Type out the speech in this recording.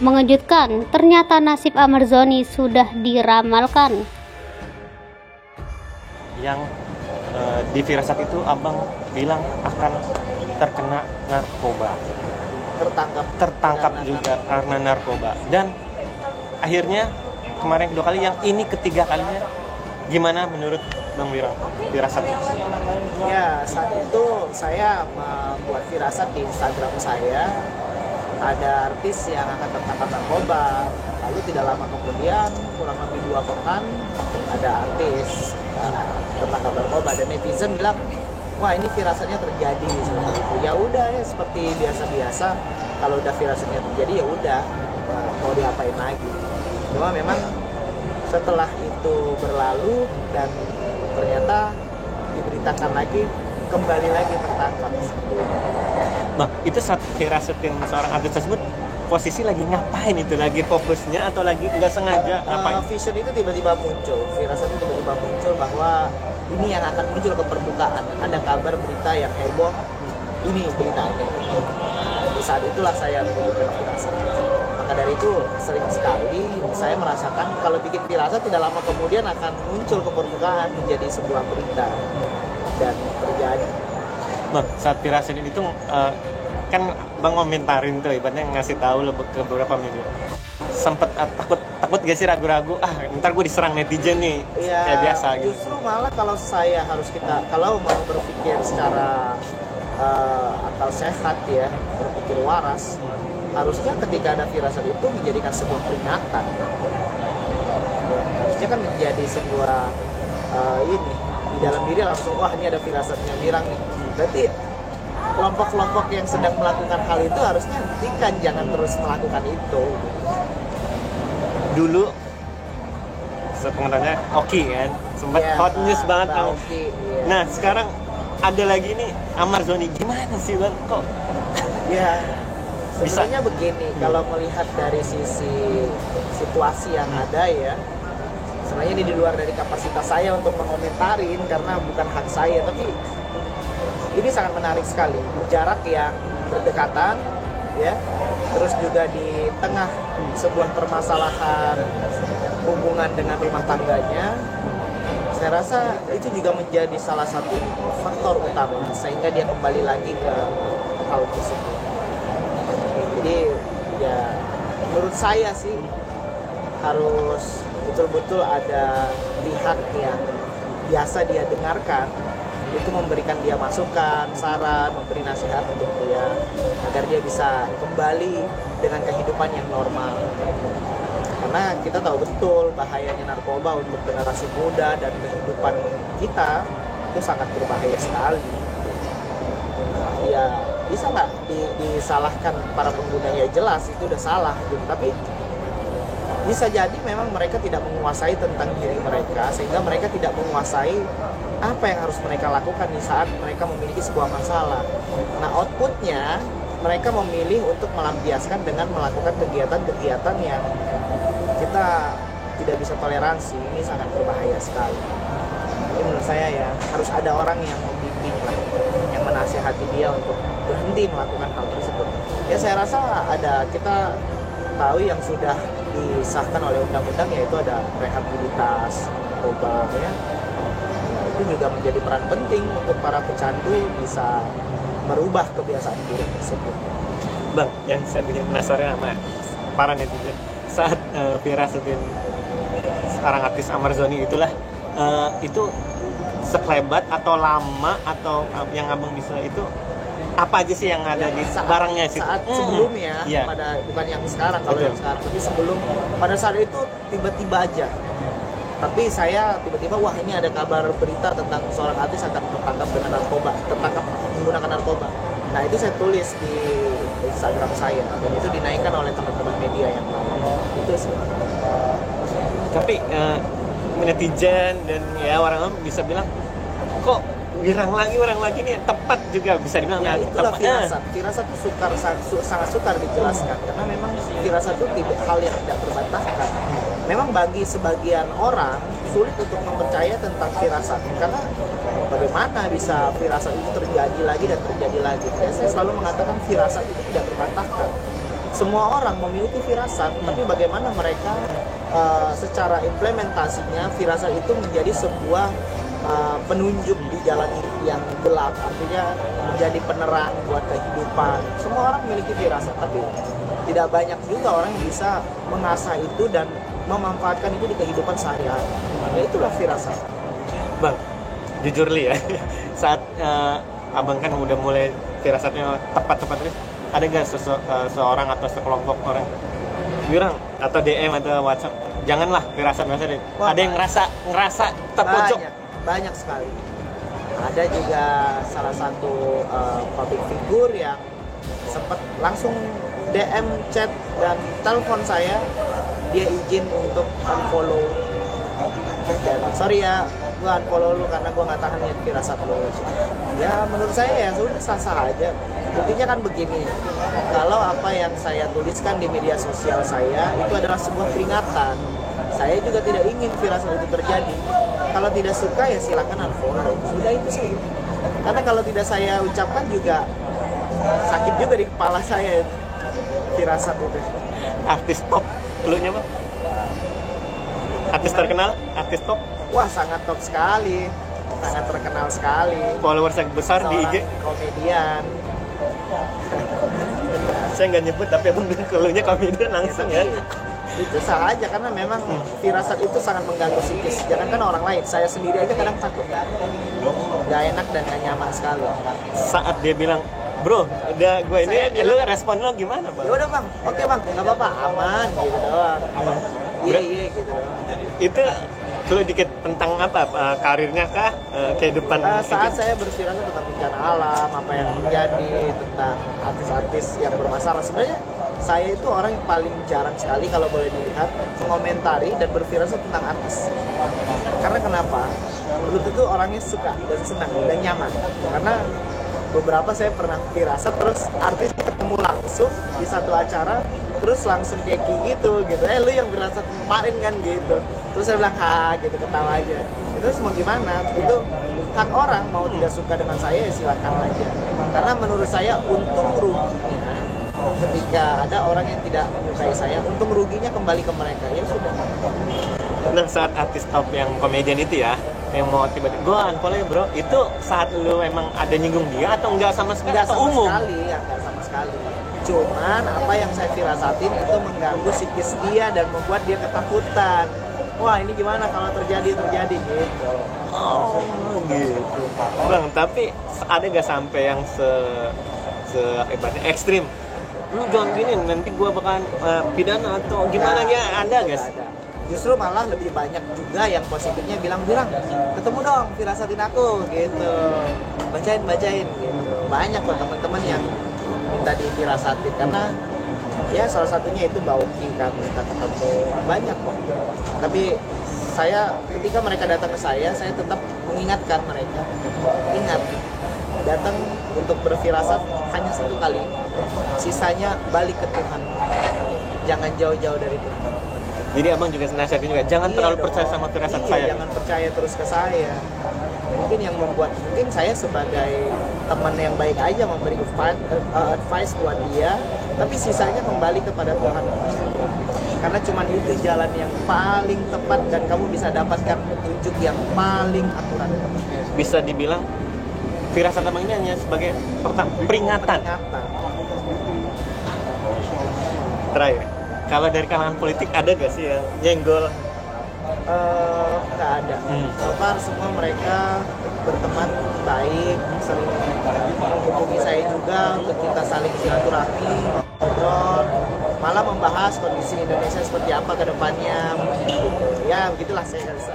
Mengejutkan, ternyata nasib Amarzoni sudah diramalkan. Yang di firasat itu abang bilang akan terkena narkoba, tertangkap juga karena narkoba, dan akhirnya kemarin kedua kali, yang ini ketiga kalinya. Gimana menurut Bang Wirang firasat? Ya, saat itu saya membuat firasat di Instagram saya, ada artis yang akan tertangkap narkoba. Lalu tidak lama kemudian, kurang lebih 2 pekan, ada artis tertangkap narkoba, dan netizen bilang, wah ini firasatnya terjadi seperti itu. Ya udah ya, seperti biasa-biasa, kalau udah firasatnya terjadi ya udah, mau diapain lagi. Cuma memang setelah itu berlalu dan ternyata diberitakan lagi, kembali lagi tertangkap. Nah, itu saat firasatin seorang artis tersebut, posisi lagi ngapain itu? Lagi fokusnya atau lagi nggak sengaja ngapain? Vision itu tiba-tiba muncul, firasat itu tiba-tiba muncul bahwa ini yang akan muncul ke permukaan. Ada kabar berita yang heboh, ini beritanya. Di saat itulah saya membuat firasat. Maka dari itu sering sekali saya merasakan kalau bikin firasat tidak lama kemudian akan muncul ke permukaan menjadi sebuah berita dan terjadi. Nah, saat firasat itu kan Bang komentarin tuh, ibaratnya ngasih tahu ke beberapa media. Sempet takut gak sih, ragu-ragu, ntar gue diserang netizen nih, ya, kayak biasa gitu. Justru malah kalau kalau mau berpikir secara akal sehat ya, berpikir waras, harusnya ketika ada firasat itu menjadikan sebuah peringatan. Harusnya kan menjadi sebuah ini di dalam diri langsung, wah ini ada firasatnya Wirang nih. Berarti kelompok-kelompok yang sedang melakukan hal itu harusnya hentikan, jangan terus melakukan itu. Dulu sebenarnya Oki kan sempat hot news banget kan. Oki, iya. Nah sekarang ada lagi nih Amarzoni, gimana sih Bang kok? Ya sebenarnya begini, kalau melihat dari sisi situasi yang ada ya, sebenarnya ini di luar dari kapasitas saya untuk mengomentarin karena bukan hak saya, tapi ini sangat menarik sekali. Jarak yang berdekatan ya, terus juga di tengah sebuah permasalahan hubungan dengan rumah tangganya, saya rasa itu juga menjadi salah satu faktor utama sehingga dia kembali lagi ke hal tersebut. Jadi ya menurut saya sih harus betul-betul ada pihak yang biasa dia dengarkan, itu memberikan dia masukan, saran, memberi nasihat untuk dia agar dia bisa kembali dengan kehidupan yang normal. Karena kita tahu betul bahayanya narkoba untuk generasi muda dan kehidupan kita itu sangat berbahaya sekali. Ya bisa nggak disalahkan para pengguna, ya jelas itu udah salah gitu. Tapi bisa jadi memang mereka tidak menguasai tentang diri mereka, sehingga mereka tidak menguasai apa yang harus mereka lakukan di saat mereka memiliki sebuah masalah. Nah outputnya mereka memilih untuk melampiaskan dengan melakukan kegiatan-kegiatan yang kita tidak bisa toleransi. Ini sangat berbahaya sekali. Jadi menurut saya ya harus ada orang yang membimbing lah, yang menasihati dia untuk berhenti melakukan hal tersebut. Ya saya rasa ada, kita tahu yang sudah disahkan oleh undang-undang, yaitu ada rehabilitas narkoba ya. Itu juga menjadi peran penting untuk para pecandu bisa merubah kebiasaan buruk tersebut. Bang, yang saya bikin penasaran sama para netizen saat firasatin sekarang artis Amarzoni itulah, itu sekelebat atau lama atau yang abang bisa itu apa aja sih yang ada di barangnya sih? Saat sebelumnya, yeah. Bukan yang sekarang, kalau yang sekarang, tapi sebelum, pada saat itu tiba-tiba aja. Tapi saya tiba-tiba, wah ini ada kabar berita tentang seorang artis akan tertangkap dengan narkoba, tertangkap menggunakan narkoba. Nah itu saya tulis di Instagram saya, dan itu dinaikkan oleh teman-teman media yang lain. Itu sih. Tapi netizen dan ya orang bisa bilang, kok Wirang lagi nih, tepat juga bisa dibilang. Ya itulah tepat. firasat itu sangat sukar dijelaskan, karena memang firasat itu hal yang tidak terbantahkan. Memang bagi sebagian orang sulit untuk mempercaya tentang firasat, karena bagaimana bisa firasat itu terjadi lagi dan terjadi lagi. Saya selalu mengatakan firasat itu tidak terbantahkan. semua orang memiliki firasat, tapi bagaimana mereka secara implementasinya firasat itu menjadi sebuah penunjuk di jalan yang gelap, artinya menjadi penerang buat kehidupan. Semua orang memiliki firasat, tapi tidak banyak juga orang yang bisa mengasah itu dan memanfaatkan itu di kehidupan sehari-hari. Ya itulah firasat. Bang, jujur li ya, saat abang kan udah mulai firasatnya tepat-tepat terus, ada gak seorang atau sekelompok orang bilang atau DM atau WhatsApp, janganlah firasat deh. Ada yang ngerasa terpojok. Banyak sekali. Ada juga salah satu public figure yang sempat langsung DM, chat, dan telepon saya, dia izin untuk unfollow. Dan sorry ya, gue unfollow lu karena gue nggak tahan lihat firasat lu. Ya menurut saya ya sudah sah-sah aja. Buktinya kan begini, kalau apa yang saya tuliskan di media sosial saya itu adalah sebuah peringatan. Saya juga tidak ingin firasat itu terjadi. Kalau tidak suka ya silakan unfollow. Sudah itu saja. Karena kalau tidak saya ucapkan juga sakit juga di kepala saya firasat itu. Artis top, lu nya Bang? Artis terkenal, artis top? Wah, sangat top sekali. Sangat terkenal sekali. Followers yang besar di IG? Komedian. Saya nggak nyebut, tapi abang bilang kalau nya komedian langsung ya. Itu sah aja, karena memang firasat itu sangat mengganggu psikis. Jangankan orang lain, saya sendiri aja kadang takut. Gak enak dan gak nyaman sekali. Saat dia bilang, bro, udah gue ini, lu respon lo gimana Bang? Ya udah Bang, oke Bang, nggak apa-apa, aman gitu doang. Iya gitu doang. Itu lu dikit tentang apa? Karirnya kah? Kehidupan? Saat saya berfirasat tentang bencana alam, apa yang terjadi, tentang artis-artis yang bermasalah. Sebenarnya saya itu orang yang paling jarang sekali kalau boleh dilihat mengomentari dan berfirasat tentang artis. Karena kenapa? Menurut itu orangnya suka dan senang dan nyaman. Karena beberapa saya pernah firasat terus artis ketemu langsung di satu acara, terus langsung kayak gitu. Lu yang firasat kemarin kan gitu. Terus saya bilang gitu, ketawa aja. Terus mau gimana? Itu hak orang, mau tidak suka dengan saya ya silakan aja. Karena menurut saya untung ruginya ketika ada orang yang tidak menyukai saya, untung ruginya kembali ke mereka. Ya sudah. Nah, saat artis top yang komedian itu ya, yang mau tiba-tiba gue unfollow ya bro, itu saat lu emang ada nyinggung dia atau enggak sama sekali? Enggak atau sama umum? sekali, ya enggak sama sekali. Cuman apa yang saya firasatin itu mengganggu psikis dia dan membuat dia ketakutan. Wah, ini gimana kalau terjadi gitu. Oh gitu Bang, tapi ada gak sampai yang ibaratnya ekstrim? Lu jangan gini, nanti gua bakalan pidana atau gimana ya? Ada gak sih? Justru malah lebih banyak juga yang positifnya bilang ketemu dong, firasatin aku gitu, bacain gitu. Banyak kok teman-teman yang minta difirasatin karena ya salah satunya itu Mbak Uki kan minta ketemu, banyak kok. Tapi saya ketika mereka datang ke saya tetap mengingatkan mereka, ingat datang untuk berfirasat hanya satu kali, sisanya balik ke Tuhan, jangan jauh-jauh dari Tuhan. Jadi abang juga nasihatin juga, jangan terlalu percaya sama firasat saya. Jangan percaya terus ke saya. Mungkin yang membuat, mungkin saya sebagai teman yang baik aja memberi advice buat dia, tapi sisanya kembali kepada Tuhan. Karena cuma itu jalan yang paling tepat dan kamu bisa dapatkan petunjuk yang paling akurat. Bisa dibilang firasat abang ini hanya sebagai peringatan. Terakhir, kalau dari kalangan politik ada gak sih yang nyenggol? Nggak ada. So far semua mereka berteman baik, sering menghubungi saya juga untuk kita saling silaturahmi, ngobrol, malah membahas kondisi Indonesia seperti apa ke depannya. Ya begitulah saya rasa.